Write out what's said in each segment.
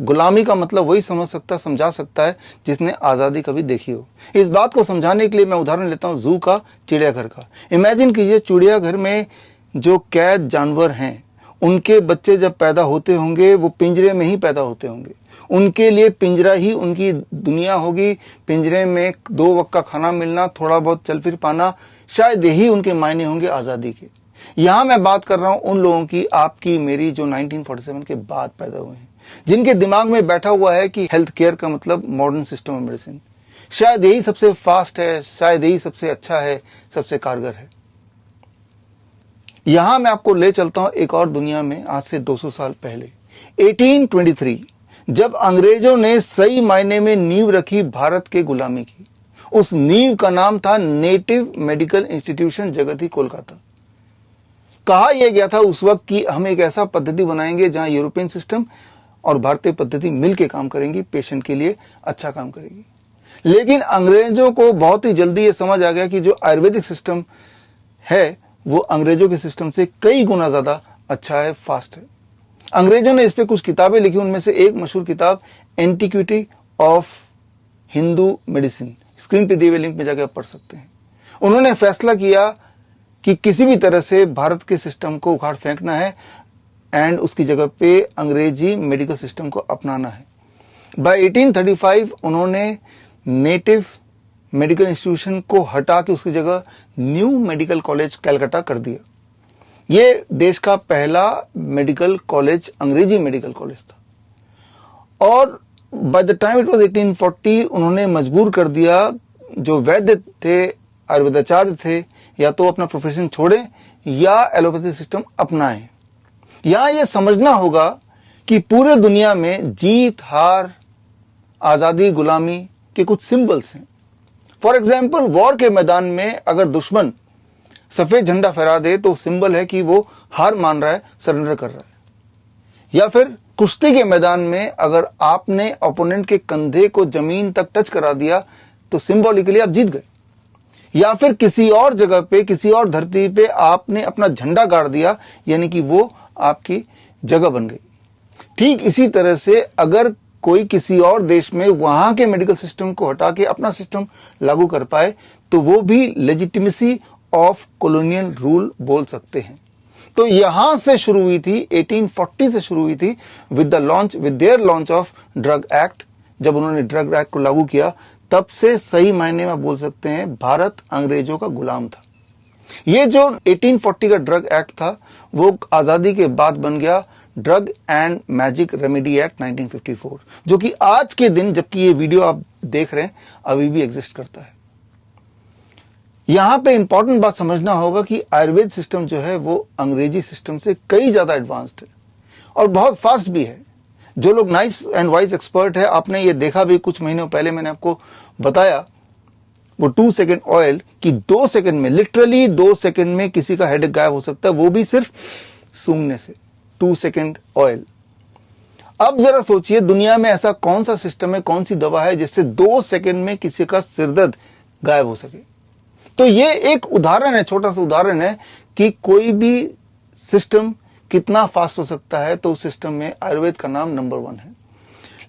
गुलामी का मतलब वही समझा सकता है जिसने आज़ादी कभी देखी हो। इस बात को समझाने के लिए मैं उदाहरण लेता हूँ जू का, चिड़ियाघर का। इमेजिन कीजिए चिड़ियाघर में जो कैद जानवर हैं उनके बच्चे जब पैदा होते होंगे वो पिंजरे में ही पैदा होते होंगे। उनके लिए पिंजरा ही उनकी दुनिया होगी। पिंजरे में 2 वक्त का खाना मिलना, थोड़ा बहुत चल फिर पाना, शायद यही उनके मायने होंगे आज़ादी के। यहां मैं बात कर रहा हूं उन लोगों की, आपकी मेरी, जो 1947 के बाद पैदा हुए हैं, जिनके दिमाग में बैठा हुआ है कि हेल्थ केयर का मतलब मॉडर्न सिस्टम ऑफ मेडिसिन। शायद यही सबसे फास्ट है, शायद यही सबसे अच्छा है, सबसे कारगर है। यहां मैं आपको ले चलता हूं एक और दुनिया में, आज से 200 साल पहले 1823, जब अंग्रेजों ने सही मायने में नींव रखी भारत के गुलामी की। उस नींव का नाम था नेटिव मेडिकल इंस्टीट्यूशन, जगत ही कोलकाता। कहा यह गया था उस वक्त कि हम एक ऐसा पद्धति बनाएंगे जहां यूरोपियन सिस्टम और भारतीय पद्धति मिलकर काम करेंगी, पेशेंट के लिए अच्छा काम करेगी। लेकिन अंग्रेजों को बहुत ही जल्दी यह समझ आ गया कि जो आयुर्वेदिक सिस्टम है वो अंग्रेजों के सिस्टम से कई गुना ज्यादा अच्छा है, फास्ट है। अंग्रेजों ने इस पे कुछ किताबें लिखी, उनमें से एक मशहूर किताब antiquity of Hindu medicine, screen पे दिए हुए लिंक में जाकर आप पढ़ सकते हैं। उन्होंने फैसला किया कि किसी भी तरह से भारत के सिस्टम को उखाड़ फेंकना है एंड उसकी जगह पे अंग्रेजी मेडिकल सिस्टम को अपनाना है। बाय 1835 उन्होंने नेटिव मेडिकल इंस्टीट्यूशन को हटा के उसकी जगह न्यू मेडिकल कॉलेज कलकत्ता कर दिया। ये देश का पहला मेडिकल कॉलेज अंग्रेजी मेडिकल कॉलेज था। और by the time it was 1840 उन्होंने मजबूर कर दिया जो वैद्य थे, आयुर्वेदाचार्य थे, या तो अपना प्रोफेशन छोड़े या एलोपैथी सिस्टम अपनाएं। यहां यह समझना होगा कि पूरे दुनिया में जीत हार, आजादी, गुलामी के कुछ सिंबल्स हैं। फॉर एग्जाम्पल, वॉर के मैदान में अगर दुश्मन सफेद झंडा फहरा दे तो सिंबल है कि वो हार मान रहा है, सरेंडर कर रहा है। या फिर कुश्ती के मैदान में अगर आपने ओपोनेंट के कंधे को जमीन तक टच करा दिया तो सिंबॉलिकली आप जीत गए। या फिर किसी और जगह पे, किसी और धरती पे आपने अपना झंडा गाड़ दिया, यानी कि वो आपकी जगह बन गई। ठीक इसी तरह से अगर कोई किसी और देश में वहां के मेडिकल सिस्टम को हटा के अपना सिस्टम लागू कर पाए तो वो भी लेजिटिमेसी ऑफ कॉलोनियल रूल बोल सकते हैं। तो यहां से शुरू हुई थी, 1840 से शुरू हुई थी with their launch of drug act. जब उन्होंने ड्रग एक्ट को लागू किया तब से सही मायने में बोल सकते हैं भारत अंग्रेजों का गुलाम था। ये जो 1840 का ड्रग एक्ट था वो आजादी के बाद बन गया drug and magic remedy act 1954, जो कि आज के दिन, जबकि ये वीडियो आप देख रहे हैं, अभी भी एग्जिस्ट करता है। यहां पे इंपॉर्टेंट बात समझना होगा कि आयुर्वेद सिस्टम जो है वो अंग्रेजी सिस्टम से कई ज्यादा एडवांस्ड है और बहुत फास्ट भी है। जो लोग नाइस एंड वाइज एक्सपर्ट है, आपने ये देखा भी कुछ महीनों पहले मैंने आपको बताया वो 2 सेकंड ऑयल कि 2 सेकंड में, लिटरली 2 सेकंड में किसी का हेडेक गायब हो सकता है, वो भी सिर्फ सूंघने से। 2 सेकंड ऑयल। अब जरा सोचिए दुनिया में ऐसा कौन सा सिस्टम है, कौन सी दवा है जिससे 2 सेकंड में किसी का सिरदर्द गायब हो सके। तो ये एक उदाहरण है, छोटा सा उदाहरण है कि कोई भी सिस्टम कितना फास्ट हो सकता है। तो उस सिस्टम में आयुर्वेद का नाम नंबर 1 है।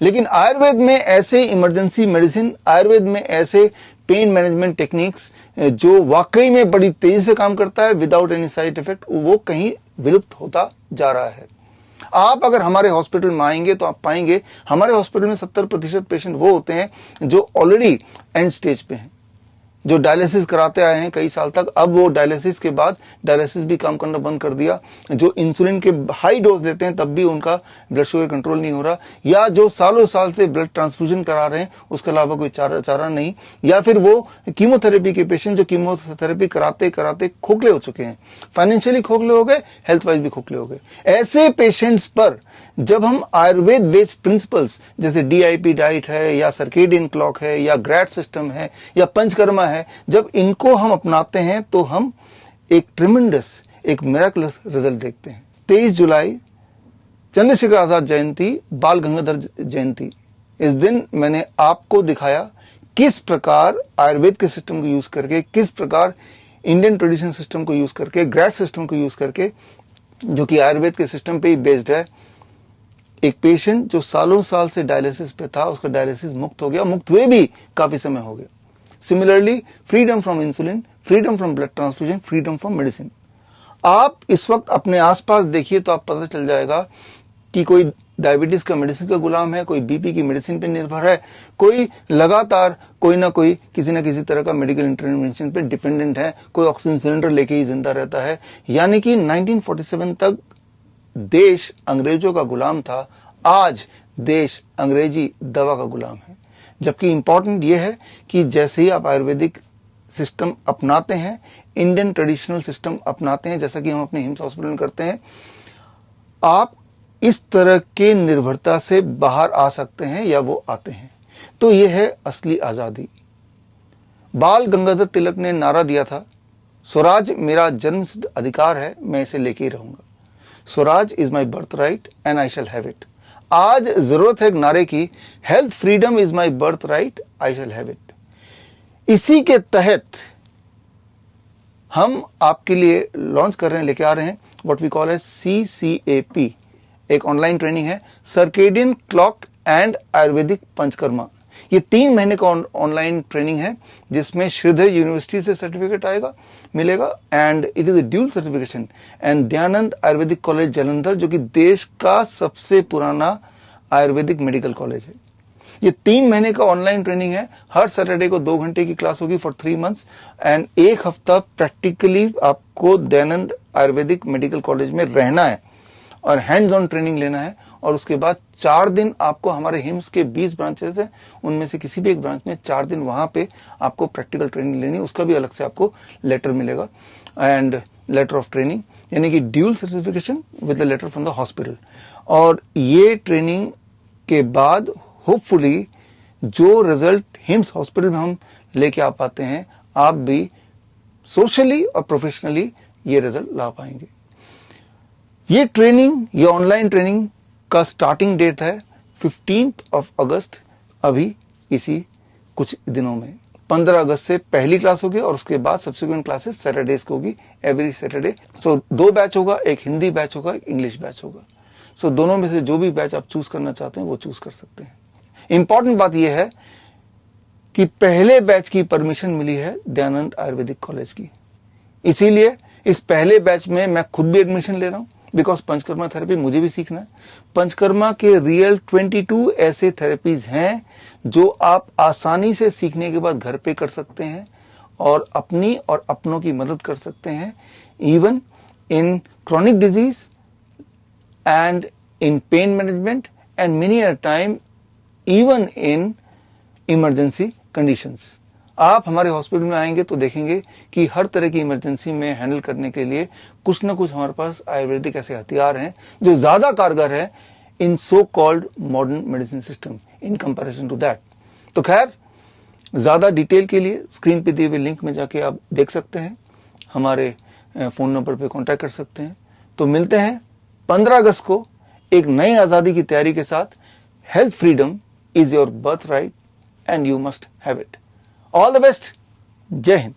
लेकिन आयुर्वेद में ऐसे इमरजेंसी मेडिसिन, आयुर्वेद में ऐसे पेन मैनेजमेंट टेक्निक्स जो वाकई में बड़ी तेजी से काम करता है विदाउट एनी साइड इफेक्ट, वो कहीं विलुप्त होता जा रहा है। आप अगर हमारे हॉस्पिटल में आएंगे तो आप पाएंगे हमारे हॉस्पिटल में 70% पेशेंट वो होते हैं जो ऑलरेडी एंड स्टेज पे हैं, जो डायलिसिस कराते आए हैं कई साल तक। अब वो डायलिसिस के बाद डायलिसिस भी काम करना बंद कर दिया। जो इंसुलिन के हाई डोज लेते हैं तब भी उनका ब्लड शुगर कंट्रोल नहीं हो रहा, या जो सालों साल से ब्लड ट्रांसफ्यूजन करा रहे हैं उसके अलावा कोई चारा नहीं, या फिर वो कीमोथेरेपी के पेशेंट जो कीमोथेरेपी कराते कराते खोखले हो चुके हैं, फाइनेंशियली खोखले हो गए, हेल्थ वाइज भी खोखले हो गए। ऐसे पेशेंट्स पर जब हम आयुर्वेद बेस्ड प्रिंसिपल्स जैसे DIP डाइट है, या सर्केडियन क्लॉक है, या ग्रैड सिस्टम है, या पंचकर्मा है, जब इनको हम अपनाते हैं तो हम एक ट्रिमेंडस, एक मिरेकलस रिजल्ट देखते हैं। 23 जुलाई चंद्रशेखर आजाद जयंती, बाल गंगाधर जयंती, इस दिन मैंने आपको दिखाया किस प्रकार आयुर्वेद के सिस्टम को यूज करके, किस प्रकार इंडियन ट्रेडिशनल सिस्टम को यूज करके, ग्रैड सिस्टम को यूज करके, जो कि आयुर्वेद के सिस्टम पे ही बेस्ड है, एक पेशेंट जो सालों साल से डायलिसिस पे था, उसका डायलिसिस मुक्त हो गया, मुक्त हुए भी काफी समय हो गया। Similarly freedom from insulin, freedom from blood transfusion, freedom from medicine. आप इस वक्त अपने आसपास देखिए तो आप पता चल जाएगा कि कोई डायबिटीज का मेडिसिन का गुलाम है, कोई बीपी की मेडिसिन पे निर्भर है, कोई लगातार कोई ना कोई किसी न किसी तरह का मेडिकल इंटरवेंशन पे डिपेंडेंट है, कोई ऑक्सीजन सिलेंडर लेके ही जिंदा रहता है। यानी कि 1947 तक देश अंग्रेजों का गुलाम था, आज देश अंग्रेजी दवा का गुलाम है। जबकि इंपॉर्टेंट यह है कि जैसे ही आप आयुर्वेदिक सिस्टम अपनाते हैं, इंडियन ट्रेडिशनल सिस्टम अपनाते हैं, जैसा कि हम अपने हिम्स हॉस्पिटल में करते हैं, आप इस तरह के निर्भरता से बाहर आ सकते हैं या वो आते हैं। तो यह है असली आजादी। बाल गंगाधर तिलक ने नारा दिया था, स्वराज मेरा जन्मसिद्ध अधिकार है, मैं इसे लेके ही रहूंगा। Swaraj is my birth right and I shall have it. आज जरूरत है एक नारे की, health freedom is my birth right, I shall have it. इसी के तहत हम आपके लिए लॉन्च कर रहे हैं, लेके आ रहे हैं what we call as CCAP। एक ऑनलाइन ट्रेनिंग है, circadian clock and ayurvedic panchakarma. ये 3 महीने का ऑनलाइन ट्रेनिंग है, जिसमें श्रीधर यूनिवर्सिटी से सर्टिफिकेट मिलेगा and it is a dual certification, and Dayanand Ayurvedic college Jalandhar, जो कि देश का सबसे पुराना आयुर्वेदिक मेडिकल कॉलेज है। ये 3 महीने का ऑनलाइन ट्रेनिंग है। हर सैटरडे को 2 घंटे की क्लास होगी फॉर 3 मंथ्स एंड 1 हफ्ता प्रैक्टिकली आपको दयानंद आयुर्वेदिक मेडिकल कॉलेज में रहना है और हैंड्स ऑन ट्रेनिंग लेना है। और उसके बाद 4 दिन आपको हमारे हिम्स के 20 ब्रांचेस है, उनमें से किसी भी एक ब्रांच में 4 दिन वहां पे आपको प्रैक्टिकल ट्रेनिंग लेनी है। उसका भी अलग से आपको लेटर मिलेगा एंड लेटर ऑफ ट्रेनिंग, यानी कि dual certification with the letter from the hospital. और ये ट्रेनिंग के बाद होपफुली जो रिजल्ट हिम्स हॉस्पिटल में हम लेके आ पाते हैं, आप भी सोशली और प्रोफेशनली ये रिजल्ट ला पाएंगे। ये ट्रेनिंग, ये ऑनलाइन ट्रेनिंग का स्टार्टिंग डेट है 15 अगस्त, अभी इसी कुछ दिनों में। 15 अगस्त से पहली क्लास होगी और उसके बाद सब्सिक्वेंट क्लासेस सैटरडेज को होगी, एवरी सैटरडे। सो 2 बैच होगा, एक हिंदी बैच होगा, एक इंग्लिश बैच होगा। सो दोनों में से जो भी बैच आप चूज करना चाहते हैं वो चूज कर सकते हैं। इंपॉर्टेंट बात यह है कि पहले बैच की परमिशन मिली है दयानंद आयुर्वेदिक कॉलेज की, इसीलिए इस पहले बैच में मैं खुद भी एडमिशन ले रहा हूं, बिकॉज पंचकर्मा थेरेपी मुझे भी सीखना है। पंचकर्मा के रियल 22 ऐसे थेरेपीज हैं जो आप आसानी से सीखने के बाद घर पे कर सकते हैं और अपनी और अपनों की मदद कर सकते हैं, even in chronic disease and in pain management and many a time even in emergency conditions. आप हमारे हॉस्पिटल में आएंगे तो देखेंगे कि हर तरह की इमरजेंसी में हैंडल करने के लिए कुछ ना कुछ हमारे पास आयुर्वेदिक ऐसे हथियार हैं जो ज्यादा कारगर है in so called modern medicine system in comparison to that. तो खैर, ज्यादा डिटेल के लिए स्क्रीन पे दिए हुए लिंक में जाके आप देख सकते हैं, हमारे फोन नंबर पे कांटेक्ट कर सकते हैं। तो मिलते हैं 15 अगस्त को एक नई आजादी की तैयारी के साथ। Health freedom is your birth right and you must have it. All the best. जय हिंद।